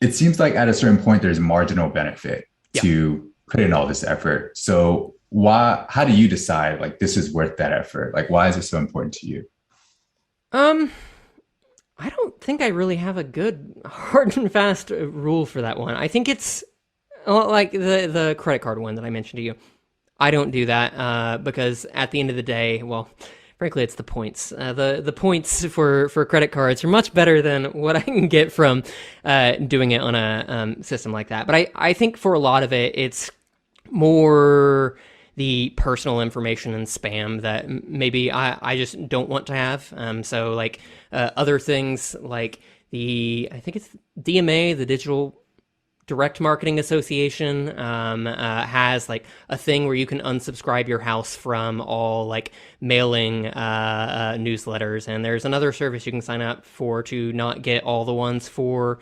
it seems like at a certain point, there's marginal benefit to put in all this effort. So how do you decide like this is worth that effort? Like, why is it so important to you? I don't think I really have a good hard and fast rule for that one. I think it's like the credit card one that I mentioned to you. I don't do that because at the end of the day, well, frankly, it's the points. The points for credit cards are much better than what I can get from doing it on a system like that. But I think for a lot of it, it's more the personal information and spam that maybe I just don't want to have. So like other things like I think it's DMA, the Digital Direct Marketing Association, has like a thing where you can unsubscribe your house from all like mailing newsletters, and there's another service you can sign up for to not get all the ones for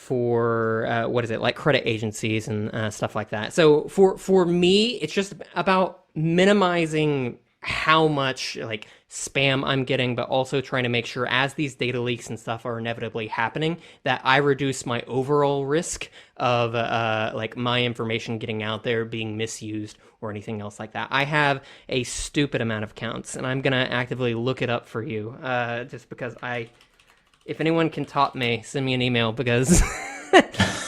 what is it, like credit agencies and stuff like that. So for me, it's just about minimizing how much like spam I'm getting, but also trying to make sure as these data leaks and stuff are inevitably happening, that I reduce my overall risk of like my information getting out there, being misused, or anything else like that. I have a stupid amount of accounts, and I'm gonna actively look it up for you, just because if anyone can top me, send me an email because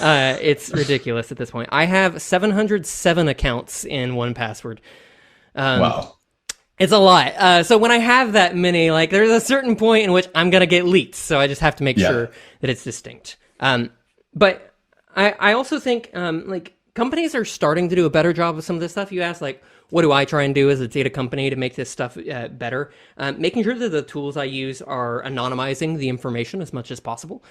it's ridiculous at this point. I have 707 accounts in 1Password. Wow. It's a lot. So when I have that many, like there's a certain point in which I'm going to get leaked. So I just have to make sure that it's distinct. But I also think like companies are starting to do a better job of some of this stuff. You asked like, what do I try and do as a data company to make this stuff better? Making sure that the tools I use are anonymizing the information as much as possible.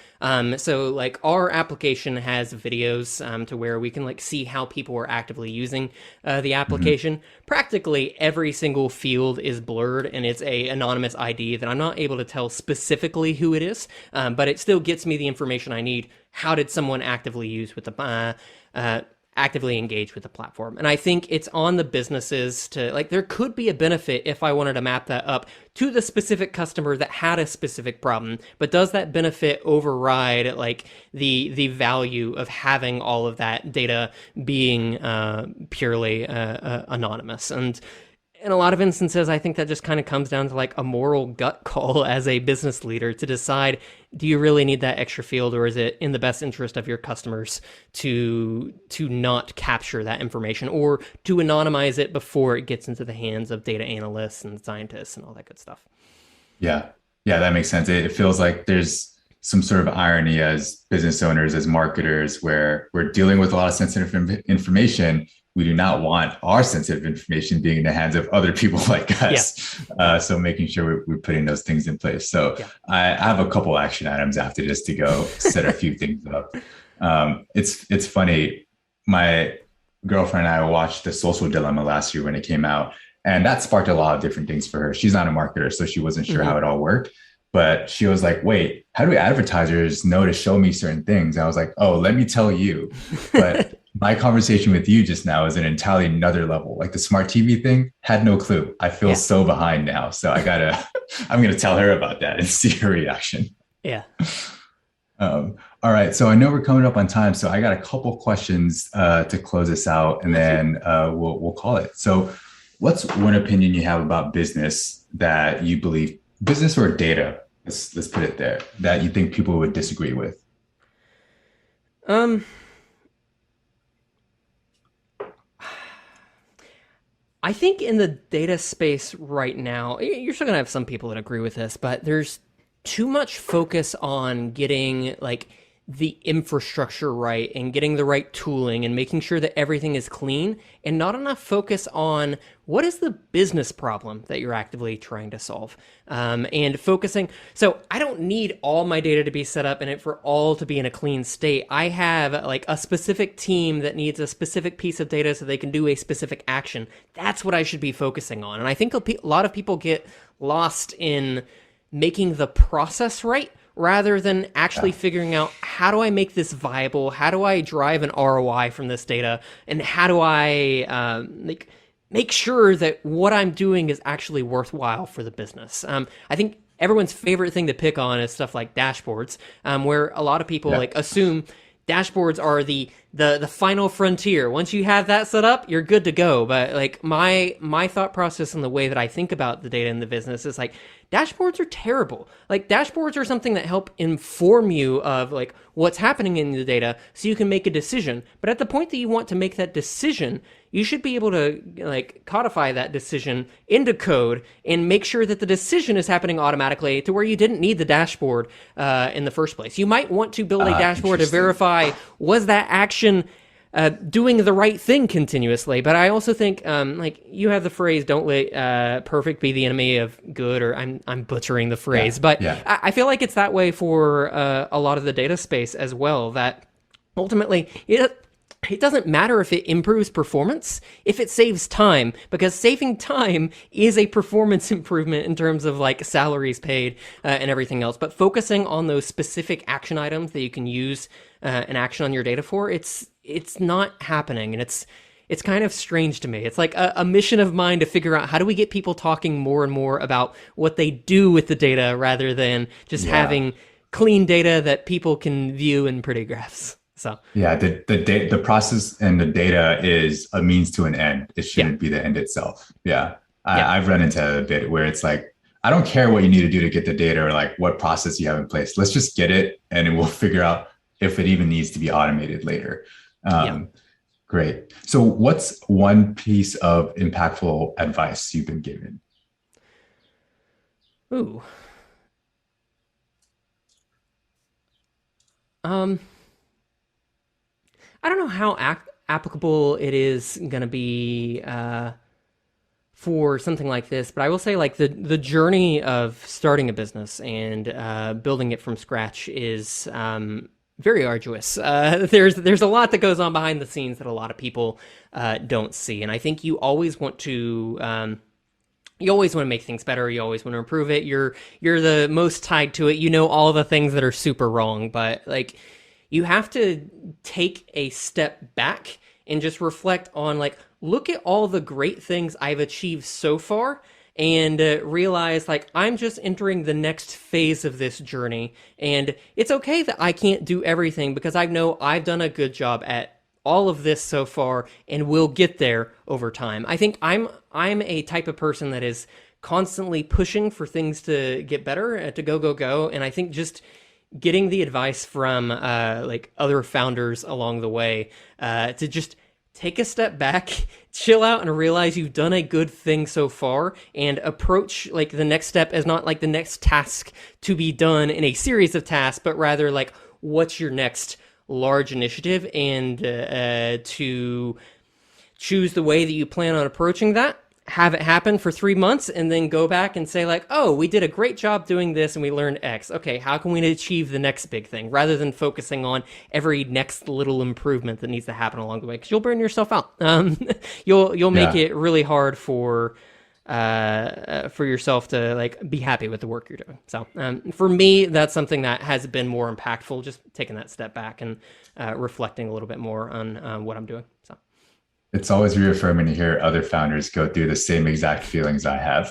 So like our application has videos to where we can like see how people are actively using the application. Practically every single field is blurred, and it's a anonymous ID that I'm not able to tell specifically who it is, but it still gets me the information I need. How did someone actively use with the actively engage with the platform? And I think it's on the businesses to like, there could be a benefit if I wanted to map that up to the specific customer that had a specific problem, but does that benefit override like the value of having all of that data being purely anonymous? And in a lot of instances, I think that just kind of comes down to like a moral gut call as a business leader to decide, do you really need that extra field, or is it in the best interest of your customers to not capture that information, or to anonymize it before it gets into the hands of data analysts and scientists and all that good stuff? Yeah. Yeah, that makes sense. It feels like there's some sort of irony as business owners, as marketers, where we're dealing with a lot of sensitive information. We do not want our sensitive information being in the hands of other people like us. So making sure we're putting those things in place. So I have a couple action items after this to go set a few things up. It's funny. My girlfriend and I watched The Social Dilemma last year when it came out, and that sparked a lot of different things for her. She's not a marketer, so she wasn't sure how it all worked. But she was like, wait, how do advertisers know to show me certain things? And I was like, oh, let me tell you. But my conversation with you just now is an entirely another level. Like the smart TV thing, had no clue. I feel so behind now. So I'm going to tell her about that and see her reaction. Yeah. All right. So I know we're coming up on time. So I got a couple questions to close this out, and then we'll call it. So what's one opinion you have about business that you believe, business or data, let's put it there, that you think people would disagree with? I think in the data space right now, you're still gonna have some people that agree with this, but there's too much focus on getting like the infrastructure right and getting the right tooling and making sure that everything is clean, and not enough focus on what is the business problem that you're actively trying to solve. And focusing, so I don't need all my data to be set up and it for all to be in a clean state. I have like a specific team that needs a specific piece of data so they can do a specific action. That's what I should be focusing on. And I think a lot of people get lost in making the process right, rather than actually figuring out, how do I make this viable? How do I drive an ROI from this data? And how do I make sure that what I'm doing is actually worthwhile for the business? I think everyone's favorite thing to pick on is stuff like dashboards, where a lot of people like assume dashboards are the final frontier. Once you have that set up, you're good to go. But like my thought process and the way that I think about the data in the business is like, dashboards are terrible. Like dashboards are something that help inform you of like what's happening in the data so you can make a decision. But at the point that you want to make that decision, you should be able to like codify that decision into code and make sure that the decision is happening automatically to where you didn't need the dashboard in the first place. You might want to build a dashboard to verify, was that action doing the right thing continuously. But I also think, like you have the phrase, don't let perfect be the enemy of good, or I'm butchering the phrase, but I feel like it's that way for a lot of the data space as well, that ultimately it doesn't matter if it improves performance, if it saves time, because saving time is a performance improvement in terms of like salaries paid and everything else. But focusing on those specific action items that you can use an action on your data for, it's not happening. And it's kind of strange to me. It's like a mission of mine to figure out how do we get people talking more and more about what they do with the data rather than just having clean data that people can view in pretty graphs. So yeah, the process and the data is a means to an end. It yeah, shouldn't be the end itself. Yeah. yeah, I've run into a bit where it's like, I don't care what you need to do to get the data or like what process you have in place. Let's just get it and we'll figure out if it even needs to be automated later. yeah. Great. So what's one piece of impactful advice you've been given? Ooh. Um, I don't know how applicable it is going to be for something like this, but I will say like the journey of starting a business and building it from scratch is very arduous. There's a lot that goes on behind the scenes that a lot of people don't see, and I think you always want to. You always want to make things better. You always want to improve it. You're the most tied to it. You know all the things that are super wrong, but like you have to take a step back and just reflect on like look at all the great things I've achieved so far and realize like I'm just entering the next phase of this journey, and it's okay that I can't do everything because I know I've done a good job at all of this so far and we'll get there over time. I think I'm a type of person that is constantly pushing for things to get better, to go, and I think just getting the advice from like other founders along the way to just take a step back, chill out, and realize you've done a good thing so far, and approach like the next step as not like the next task to be done in a series of tasks, but rather like what's your next large initiative, and to choose the way that you plan on approaching that, have it happen for 3 months, and then go back and say like, oh, we did a great job doing this and we learned X. Okay, how can we achieve the next big thing, rather than focusing on every next little improvement that needs to happen along the way, because you'll burn yourself out. You'll make it really hard for yourself to like be happy with the work you're doing. So for me, that's something that has been more impactful, just taking that step back and reflecting a little bit more on what I'm doing. So It's always reaffirming to hear other founders go through the same exact feelings I have.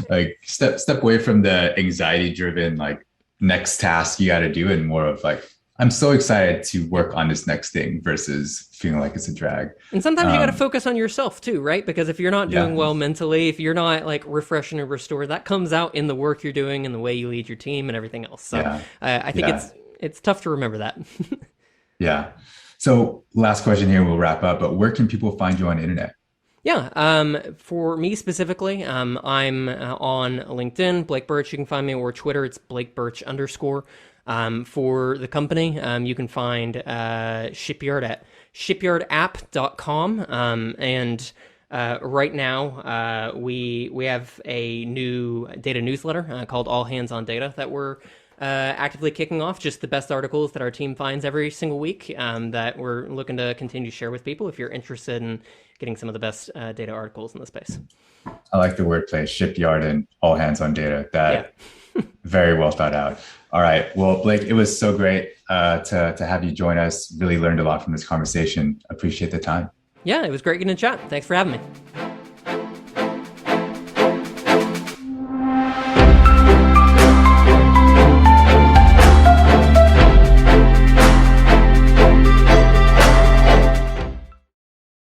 Like step away from the anxiety driven like next task you got to do, and more of like, I'm so excited to work on this next thing versus feeling like it's a drag. And sometimes you got to focus on yourself too, right? Because if you're not doing well mentally, if you're not like refreshing and restored, that comes out in the work you're doing and the way you lead your team and everything else. So I think it's tough to remember that. Yeah. So last question here, we'll wrap up, but where can people find you on the internet? Yeah, for me specifically, I'm on LinkedIn, Blake Burch. You can find me, or Twitter, it's Blake Burch _. For the company, you can find Shipyard at shipyardapp.com. And right now, we have a new data newsletter called All Hands on Data that we're actively kicking off. Just the best articles that our team finds every single week that we're looking to continue to share with people if you're interested in getting some of the best data articles in the space. I like the wordplay, Shipyard and All Hands on Data. That very well thought out. All right. Well, Blake, it was so great to have you join us. Really learned a lot from this conversation. Appreciate the time. Yeah, it was great getting to chat. Thanks for having me.